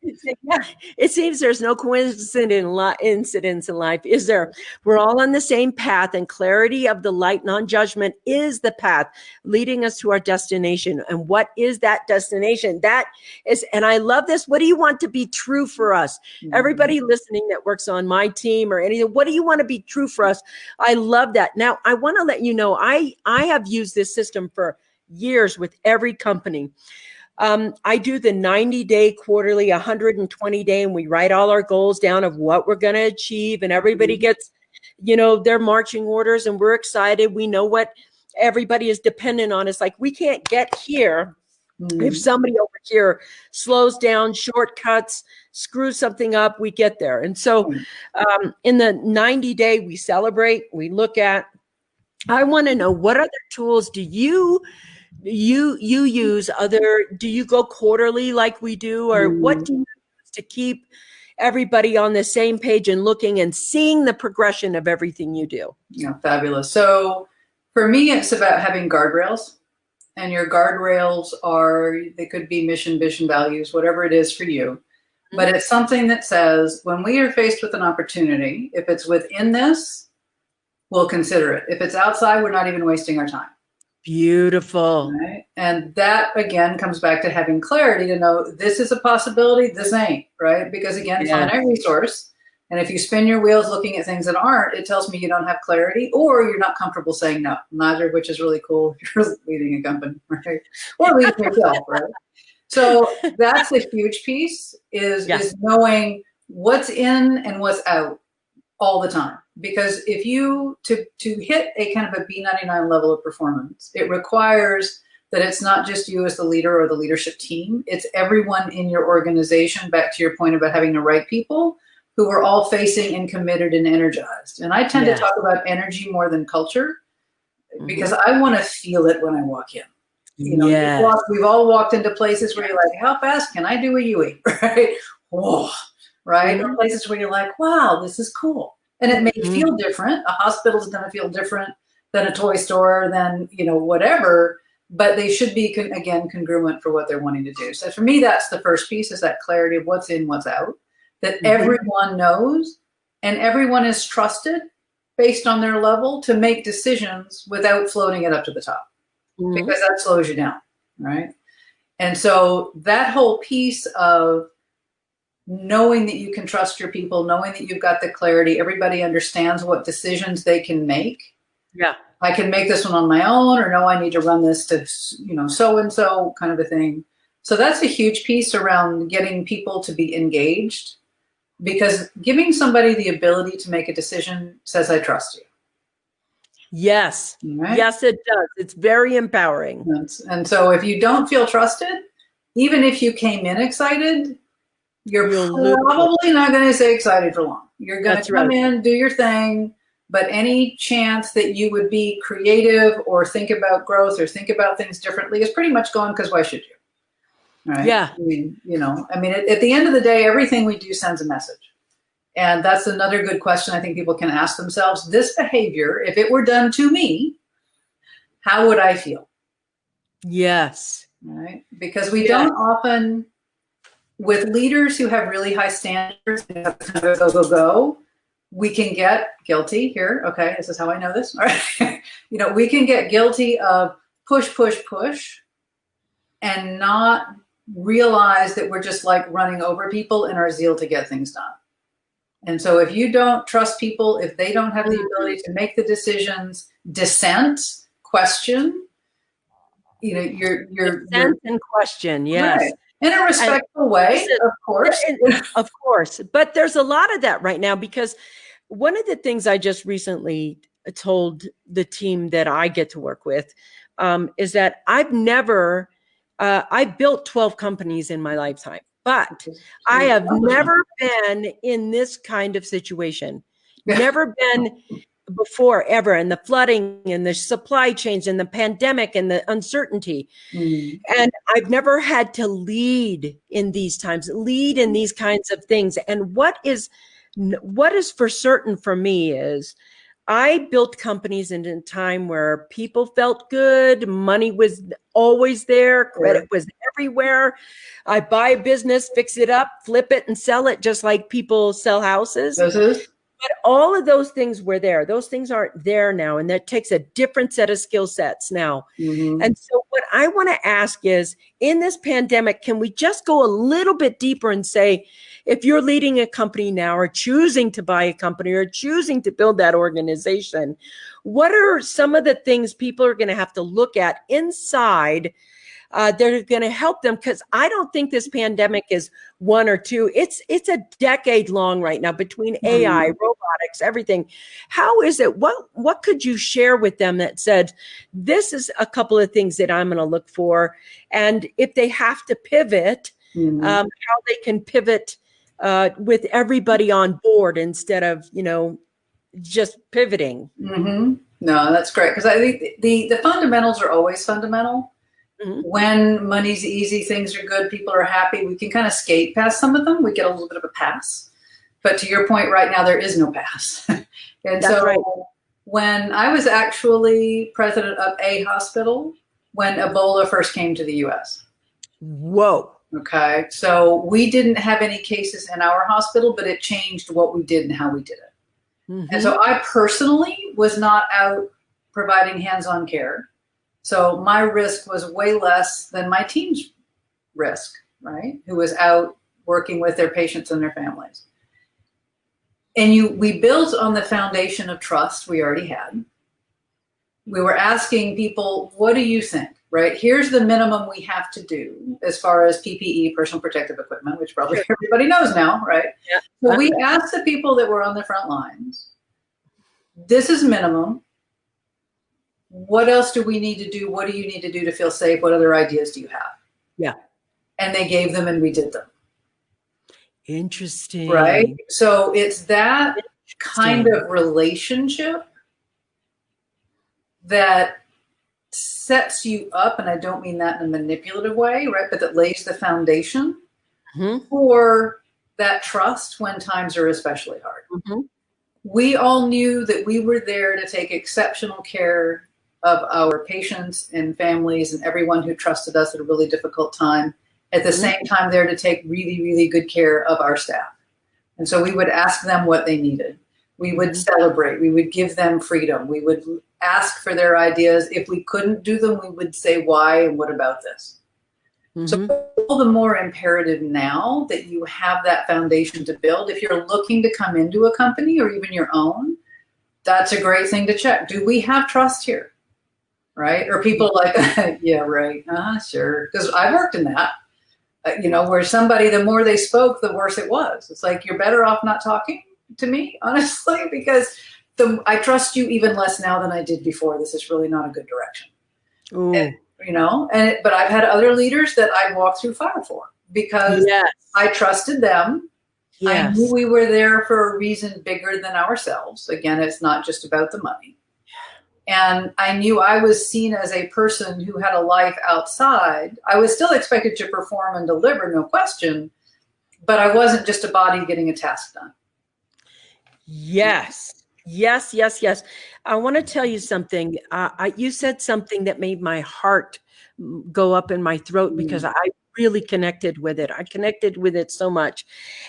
Speaker 1: It seems there's no coincidence incidents in life, is there? We're all on the same path, and clarity of the light, non-judgment, is the path leading us to our destination. And what is that destination? That is, and I love this. What do you want to be true for us? Everybody listening that works on my team or anything, what do you want to be true for us? I love that. Now, I want to let you know, I have used this system for years with every company. I do the 90-day, quarterly, 120-day, and we write all our goals down of what we're going to achieve. And everybody gets, their marching orders, and we're excited. We know what everybody is dependent on. It's like, we can't get here if somebody over here slows down, shortcuts, screws something up, we get there. And so in the 90-day, we celebrate, we look at, I want to know, what other tools do you use? Do you go quarterly like we do, or what do you use to keep everybody on the same page and looking and seeing the progression of everything you do?
Speaker 2: Yeah, fabulous. So For me, it's about having guardrails. And your guardrails they could be mission, vision, values, whatever it is for you. But it's something that says, when we are faced with an opportunity, if it's within this, we'll consider it. If it's outside, we're not even wasting our time.
Speaker 1: Beautiful.
Speaker 2: Right? And that, again, comes back to having clarity to know this is a possibility, this ain't, right? Because, again, finite resource. And if you spin your wheels looking at things that aren't, it tells me you don't have clarity or you're not comfortable saying no, neither of which is really cool if you're leading a company, right? Or leading yourself, right? So that's a huge piece is knowing what's in and what's out all the time. Because if you, to hit a kind of a B99 level of performance, it requires that it's not just you as the leader or the leadership team, it's everyone in your organization, back to your point about having the right people, who are all facing and committed and energized. And I tend to talk about energy more than culture because I want to feel it when I walk in. You know, we've all walked into places where you're like, how fast can I do a Yui, right? Whoa, right? Or places where you're like, wow, this is cool. And it may feel different. A hospital is going to feel different than a toy store, than, you know, whatever, but they should be, again, congruent for what they're wanting to do. So for me, that's the first piece, is that clarity of what's in, what's out. That everyone knows and everyone is trusted based on their level to make decisions without floating it up to the top, because that slows you down, right? And so that whole piece of knowing that you can trust your people, knowing that you've got the clarity, everybody understands what decisions they can make. Yeah. I can make this one on my own, or no, I need to run this to, you know, so-and-so kind of a thing. So that's a huge piece around getting people to be engaged. Because giving somebody the ability to make a decision says, I trust you.
Speaker 1: Yes. Right? Yes, it does. It's very empowering.
Speaker 2: And so if you don't feel trusted, even if you came in excited, you're probably not going to stay excited for long. You're going to come in, do your thing, but any chance that you would be creative or think about growth or think about things differently is pretty much gone, because why should you? Right? Yeah. I mean, you know, I mean, at the end of the day, everything we do sends a message. And that's another good question I think people can ask themselves. This behavior, if it were done to me, how would I feel? Yes. Right? Because we don't often, with leaders who have really high standards, and have kind of a go, we can get guilty here. Okay, this is how I know this. All right. You know, we can get guilty of push, push, push, and not realize that we're just like running over people in our zeal to get things done. And so if you don't trust people, if they don't have the ability to make the decisions, dissent, question, you know, you're
Speaker 1: and question, yes.
Speaker 2: Right. In a respectful way, of course.
Speaker 1: Of course. But there's a lot of that right now, because one of the things I just recently told the team that I get to work with is that I've never I built 12 companies in my lifetime, but I have never been in this kind of situation. Never been before, ever. And the flooding and the supply chains and the pandemic and the uncertainty. And I've never had to lead in these times, lead in these kinds of things. And what is for certain for me is, I built companies in a time where people felt good. Money was always there. Credit was everywhere. I buy a business, fix it up, flip it, and sell it, just like people sell houses. But all of those things were there. Those things aren't there now. And that takes a different set of skill sets now. And so what I want to ask is, in this pandemic, can we just go a little bit deeper and say, if you're leading a company now, or choosing to buy a company, or choosing to build that organization, what are some of the things people are going to have to look at inside that are going to help them? Because I don't think this pandemic is 1 or 2. It's a decade long right now, between AI, robotics, everything. How is it? What could you share with them that said, this is a couple of things that I'm going to look for, and if they have to pivot, how they can pivot with everybody on board instead of, you know, just pivoting.
Speaker 2: No, that's great. Because I think the fundamentals are always fundamental. When money's easy, things are good, people are happy, we can kind of skate past some of them. We get a little bit of a pass. But to your point, right now, there is no pass. And that's so when I was actually president of a hospital when Ebola first came to the US.
Speaker 1: Whoa.
Speaker 2: Okay. So we didn't have any cases in our hospital, but it changed what we did and how we did it.
Speaker 1: Mm-hmm.
Speaker 2: And so I personally was not out providing hands-on care. So my risk was way less than my team's risk, right? Who was out working with their patients and their families. And we built on the foundation of trust we already had. We were asking people, what do you think, right? Here's the minimum we have to do as far as PPE, personal protective equipment, which probably everybody knows now, right?
Speaker 1: Yeah.
Speaker 2: So we asked the people that were on the front lines, this is minimum. What else do we need to do? What do you need to do to feel safe? What other ideas do you have?
Speaker 1: Yeah.
Speaker 2: And they gave them and we did them.
Speaker 1: Interesting.
Speaker 2: Right? So it's that kind of relationship that sets you up, and I don't mean that in a manipulative way, right? But that lays the foundation for that trust when times are especially hard. Mm-hmm. We all knew that we were there to take exceptional care of our patients and families and everyone who trusted us at a really difficult time. At the same time, there to take really, really good care of our staff. And so we would ask them what they needed. We would celebrate. We would give them freedom. We would ask for their ideas. If we couldn't do them, we would say why and what about this. So all the more imperative now that you have that foundation to build. If you're looking to come into a company or even your own, that's a great thing to check. Do we have trust here? Right? Or people like, yeah, right. Sure. Because I worked in that, where somebody, the more they spoke, the worse it was. It's like, you're better off not talking to me, honestly, because I trust you even less now than I did before. This is really not a good direction. And, but I've had other leaders that I walked through fire for because I trusted them. Yes. I knew we were there for a reason bigger than ourselves. Again, it's not just about the money. And I knew I was seen as a person who had a life outside. I was still expected to perform and deliver, no question, but I wasn't just a body getting a task done.
Speaker 1: Yes. Yes, yes, yes. I want to tell you something. You said something that made my heart go up in my throat because I really connected with it. I connected with it so much.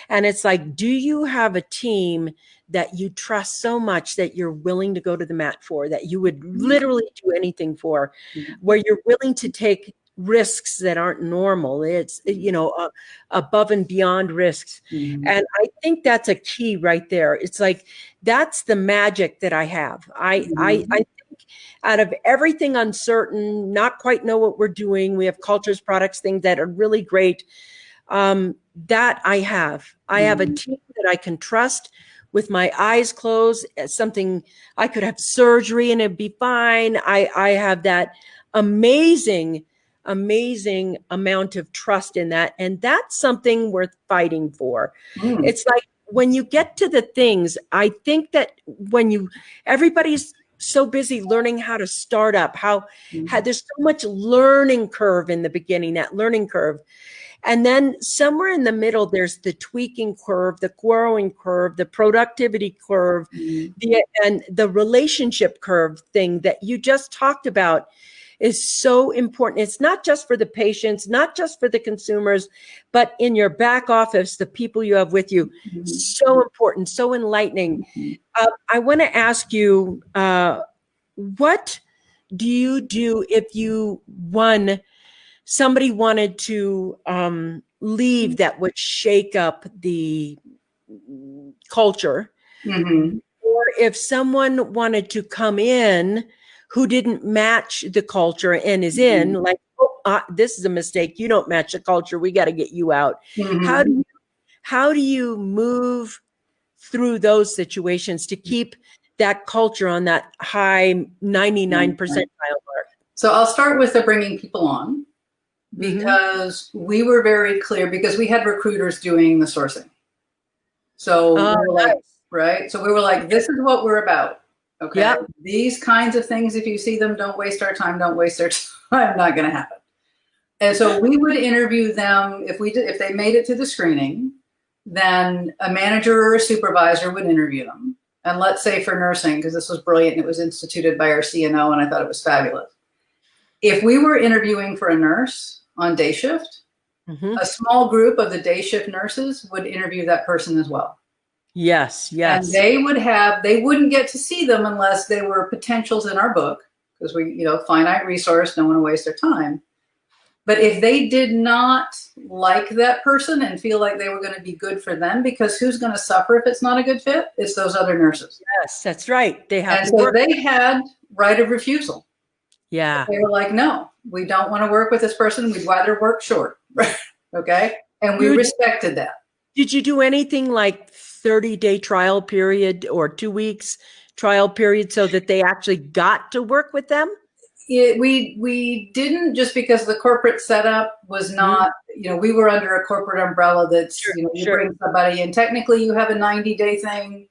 Speaker 1: And it's like, do you have a team that you trust so much that you're willing to go to the mat for, that you would literally do anything for, where you're willing to take risks that aren't normal? It's, above and beyond risks. And I think that's a key right there. It's like, that's the magic that I have. I think out of everything uncertain, not quite know what we're doing, we have cultures, products, things that are really great. That I have a team that I can trust with my eyes closed. Something I could have surgery and it'd be fine. I have that amazing amount of trust in that. And that's something worth fighting for. It's like, when you get to the things, I think that everybody's so busy learning how to start up, how there's so much learning curve in the beginning, that learning curve. And then somewhere in the middle, there's the tweaking curve, the growing curve, the productivity curve, and the relationship curve thing that you just talked about is so important. It's not just for the patients, not just for the consumers, but in your back office, the people you have with you. So important, so enlightening. I want to ask you, what do you do if somebody wanted to leave that would shake up the culture, or if someone wanted to come in who didn't match the culture and is in like, this is a mistake. You don't match the culture. We got to get you out. How do you move through those situations to keep that culture on that high 99 percentile mark?
Speaker 2: So I'll start with the bringing people on, because we were very clear, because we had recruiters doing the sourcing. So we were like, right? So we were like, this is what we're about. Okay. Yep. These kinds of things, if you see them, don't waste our time. Don't waste their time. Not going to happen. And so we would interview them. If they made it to the screening, then a manager or a supervisor would interview them. and let's say for nursing, because this was brilliant, and it was instituted by our CNO, and I thought it was fabulous. If we were interviewing for a nurse on day shift, a small group of the day shift nurses would interview that person as well.
Speaker 1: Yes, yes.
Speaker 2: And they wouldn't get to see them unless they were potentials in our book, because we, finite resource, don't want to waste their time. But if they did not like that person and feel like they were going to be good for them, because who's going to suffer if it's not a good fit? It's those other nurses.
Speaker 1: Yes, that's right. They have
Speaker 2: and
Speaker 1: to
Speaker 2: so
Speaker 1: work.
Speaker 2: They had right of refusal.
Speaker 1: Yeah.
Speaker 2: They were like, no, we don't want to work with this person. We'd rather work short. Okay. And we respected that.
Speaker 1: Did you do anything like 30-day trial period or 2 weeks trial period so that they actually got to work with them?
Speaker 2: We didn't, just because the corporate setup was not, we were under a corporate umbrella that's, you bring somebody in. Technically, you have a 90-day thing.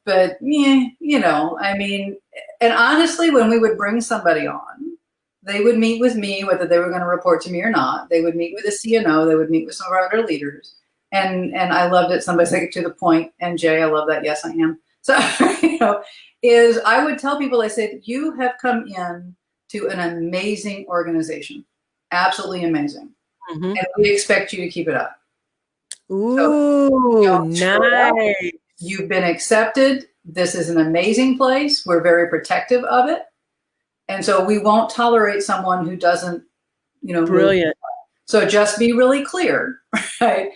Speaker 2: But, I mean, and honestly, when we would bring somebody on, they would meet with me, whether they were going to report to me or not. They would meet with the CNO. They would meet with some of our other leaders. And I loved it. Somebody said, to the point. And Jay, I love that. Yes, I am. So, is I would tell people, I said, you have come in to an amazing organization. Absolutely amazing. And we expect you to keep it up.
Speaker 1: Ooh, nice.
Speaker 2: You've been accepted. This is an amazing place. We're very protective of it. And so we won't tolerate someone who doesn't,
Speaker 1: brilliant.
Speaker 2: So just be really clear, right?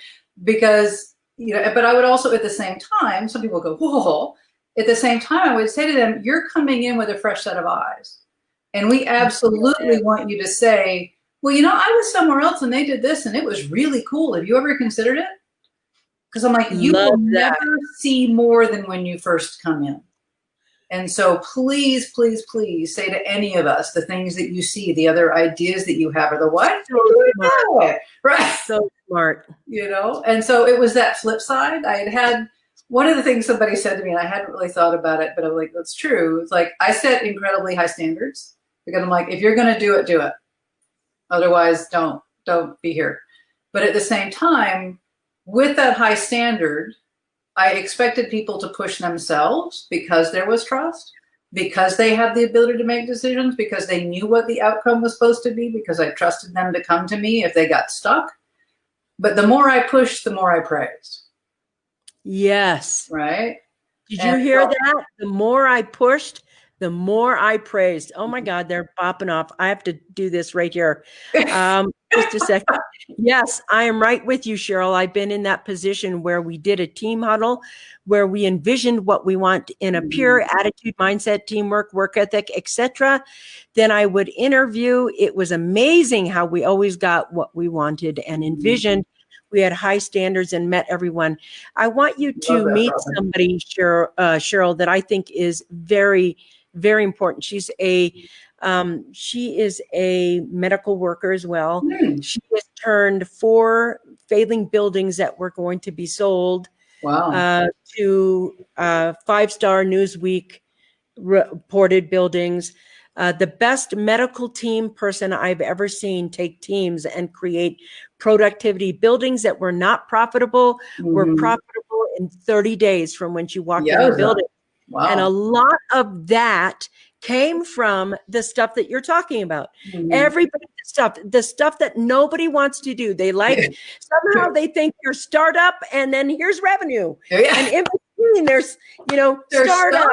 Speaker 2: Because, but I would also at the same time, some people go, whoa. At the same time, I would say to them, you're coming in with a fresh set of eyes. And we absolutely want you to say, well, I was somewhere else and they did this and it was really cool. Have you ever considered it? Because I'm like, you will never see more than when you first come in. And so please, please, please say to any of us the things that you see, the other ideas that you have, or the what?
Speaker 1: So smart.
Speaker 2: Right.
Speaker 1: So smart.
Speaker 2: And so it was that flip side. I had one of the things somebody said to me, and I hadn't really thought about it, but I'm like, that's true. It's like, I set incredibly high standards because I'm like, if you're going to do it, do it. Otherwise, don't be here. But at the same time, with that high standard, I expected people to push themselves because there was trust, because they had the ability to make decisions, because they knew what the outcome was supposed to be, because I trusted them to come to me if they got stuck. But the more I pushed, the more I praised.
Speaker 1: Yes.
Speaker 2: Right?
Speaker 1: Did you hear that? The more I pushed, the more I praised. Oh my God, they're popping off. I have to do this right here. Just a second. Yes, I am right with you, Cheryl. I've been in that position where we did a team huddle, where we envisioned what we want in a pure attitude, mindset, teamwork, work ethic, etc. Then I would interview. It was amazing how we always got what we wanted and envisioned. We had high standards and met everyone. I want you to meet somebody, Cheryl, that I think is very, very important. She is a medical worker as well. She has turned 4 failing buildings that were going to be sold to 5-star Newsweek reported buildings. The best medical team person I've ever seen take teams and create productivity. Buildings that were not profitable were profitable in 30 days from when she walked in the building. Wow. And a lot of that came from the stuff that you're talking about. Everybody, the stuff that nobody wants to do. They like, somehow they think you're startup and then here's revenue. And in between there's, startup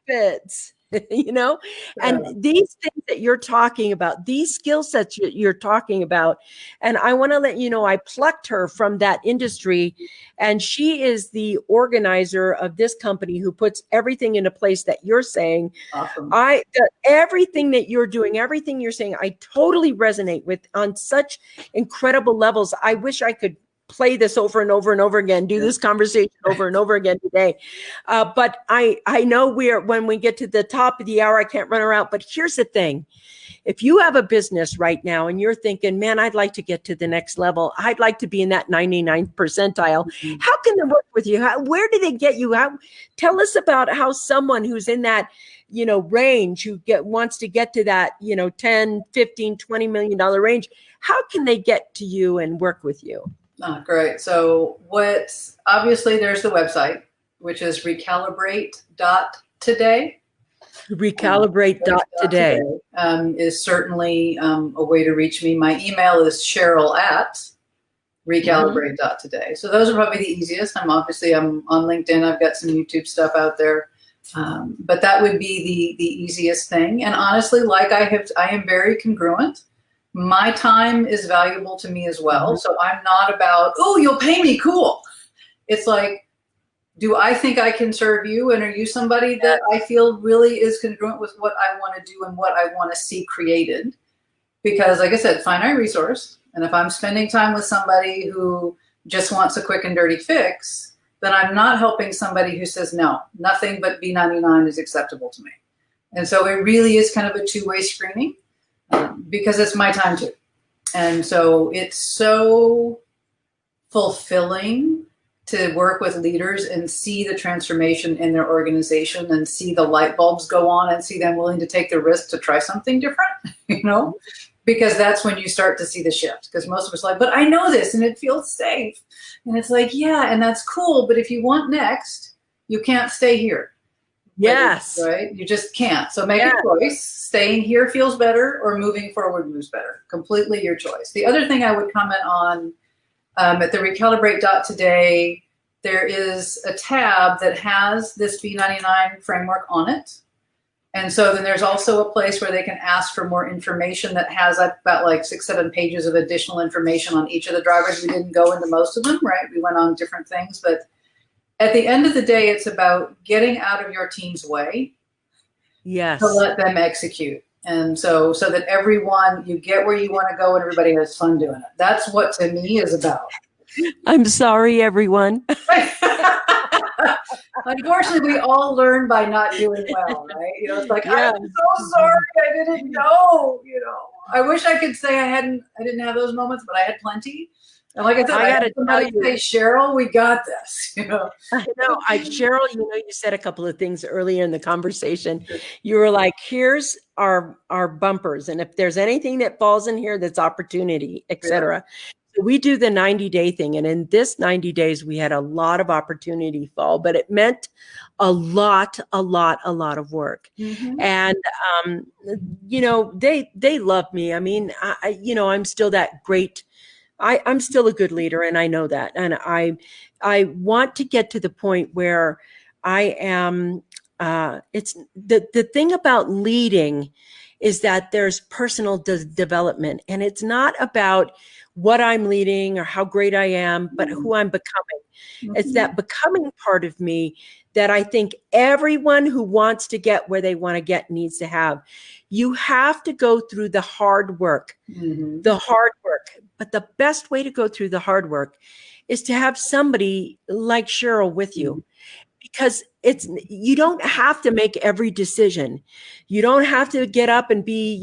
Speaker 1: profits. And these things that you're talking about, these skill sets you're talking about, and I want to let you know, I plucked her from that industry, and she is the organizer of this company who puts everything into place that you're saying.
Speaker 2: Awesome.
Speaker 1: Everything that you're doing, everything you're saying, I totally resonate with on such incredible levels. I wish I could play this over and over and over again, do this conversation over and over again today. But I know when we get to the top of the hour, I can't run around. But here's the thing. If you have a business right now and you're thinking, man, I'd like to get to the next level. I'd like to be in that 99th percentile. How can they work with you? Where do they get you? Tell us about how someone who's in that, range, who wants to get to that, 10, 15, $20 million range. How can they get to you and work with you?
Speaker 2: Oh, great. So obviously there's the website. which is recalibrate.today.
Speaker 1: Recalibrate.today.
Speaker 2: Is certainly a way to reach me. My email is cheryl@recalibrate.today. So those are probably the easiest. I'm on LinkedIn. I've got some YouTube stuff out there. But that would be the easiest thing. And honestly, like I am very congruent. My time is valuable to me as well. So I'm not about, oh, you'll pay me, cool. It's like, do I think I can serve you? And are you somebody that I feel really is congruent with what I want to do and what I want to see created? Because like I said, finite resource. And if I'm spending time with somebody who just wants a quick and dirty fix, then I'm not helping somebody who says, no, nothing but B99 is acceptable to me. And so it really is kind of a two-way screening because it's my time too. And so it's so fulfilling to work with leaders and see the transformation in their organization and see the light bulbs go on and see them willing to take the risk to try something different, because that's when you start to see the shift. Because most of us are like, but I know this and it feels safe. And it's like, yeah, and that's cool. But if you want next, you can't stay here.
Speaker 1: Yes.
Speaker 2: Right? You just can't. So make a choice. Staying here feels better or moving forward moves better. Completely your choice. The other thing I would comment on, at the recalibrate.today, there is a tab that has this B99 framework on it. And so then there's also a place where they can ask for more information that has about like 6-7 pages of additional information on each of the drivers. We didn't go into most of them, right? We went on different things. But at the end of the day, it's about getting out of your team's way to let them execute. And so that everyone, you get where you want to go and everybody has fun doing it. That's what to me is about.
Speaker 1: I'm sorry, everyone.
Speaker 2: Unfortunately, we all learn by not doing well, right? It's like, I'm so sorry, I didn't know, I wish I could say I didn't have those moments, but I had plenty. And like I said, I gotta say, Cheryl, we got this, I know.
Speaker 1: Cheryl, you said a couple of things earlier in the conversation. You were like, here's our bumpers. And if there's anything that falls in here, that's opportunity, etc. So we do the 90-day thing. And in this 90 days, we had a lot of opportunity fall, but it meant a lot of work. And, they love me. I mean, I'm still that great. I'm still a good leader, and I know that. And I want to get to the point where I am, it's the thing about leading is that there's personal development, and it's not about what I'm leading or how great I am, but who I'm becoming. It's that becoming part of me that I think everyone who wants to get where they want to get needs to have. You have to go through the hard work, But the best way to go through the hard work is to have somebody like Cheryl with you, because you don't have to make every decision. You don't have to get up and be,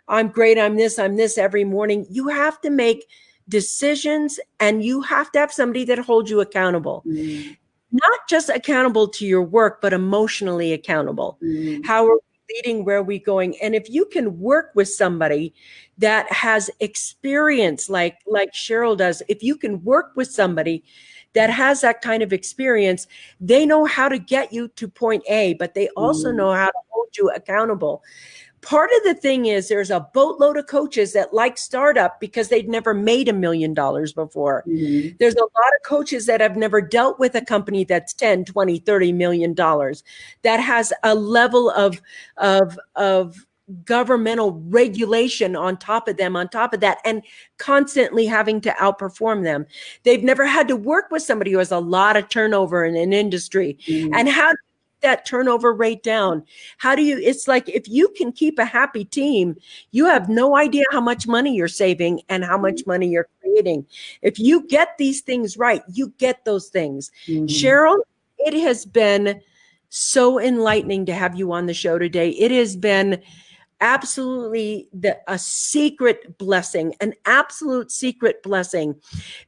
Speaker 1: I'm great, I'm this every morning. You have to make decisions, and you have to have somebody that holds you accountable. Not just accountable to your work, but emotionally accountable. How are we leading? Where are we going? And if you can work with somebody that has experience like Cheryl does, if you can work with somebody that has that kind of experience, they know how to get you to point A, but they also know how to hold you accountable. Part of the thing is there's a boatload of coaches that like startup because they'd never made $1 million before. There's a lot of coaches that have never dealt with a company that's 10, 20, $30 million that has a level of governmental regulation on top of that, and constantly having to outperform them. They've never had to work with somebody who has a lot of turnover in an industry. And how do that turnover rate down? It's like, if you can keep a happy team, you have no idea how much money you're saving and how much money you're creating. If you get these things right, you get those things. Cheryl, it has been so enlightening to have you on the show today. It has been absolutely a secret blessing, an absolute secret blessing,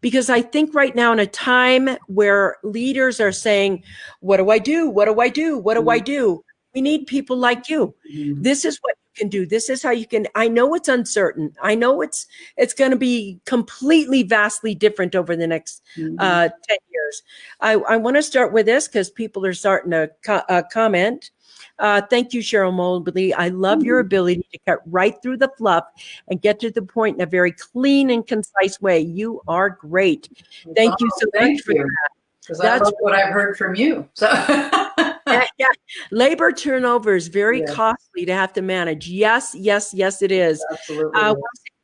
Speaker 1: because I think right now, in a time where leaders are saying, what do I do? What do I do? What do I do? We need people like you. This is what you can do. This is how you can. I know it's uncertain. I know it's going to be completely, vastly different over the next 10 years. I want to start with this because people are starting to comment. Thank you, Cheryl Mobley. I love your ability to cut right through the fluff and get to the point in a very clean and concise way. You are great. Thank you so much for that.
Speaker 2: Because I love what I've heard from you. So
Speaker 1: yeah. Labor turnover is very costly to have to manage. Yes, it is.
Speaker 2: Absolutely.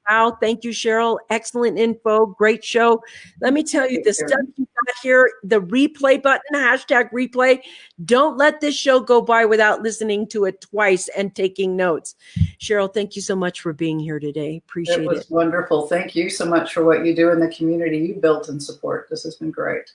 Speaker 1: Wow, thank you, Cheryl. Excellent info. Great show. Let me tell you, the stuff you got here, the replay button, hashtag replay. Don't let this show go by without listening to it twice and taking notes. Cheryl, thank you so much for being here today. Appreciate it.
Speaker 2: It was wonderful. Thank you so much for what you do in the community you built and support. This has been great.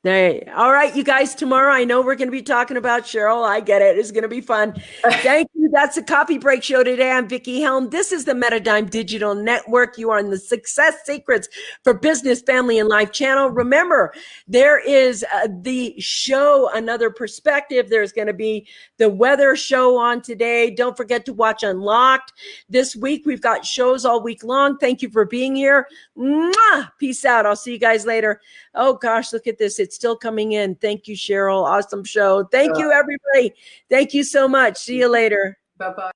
Speaker 1: Hey, all right, you guys, tomorrow, I know we're going to be talking about Cheryl. I get it. It's going to be fun. Thank you. That's the Coffee Break Show today. I'm Vickie Helm. This is the Metadime Digital Network. You are on the Success Secrets for Business, Family, and Life channel. Remember, there is the show, Another Perspective. There's going to be the weather show on today. Don't forget to watch Unlocked. This week, we've got shows all week long. Thank you for being here. Mwah! Peace out. I'll see you guys later. Oh, gosh, look at this. It's still coming in. Thank you, Cheryl. Awesome show. Thank you, everybody. Thank you so much. See you later.
Speaker 2: Bye-bye.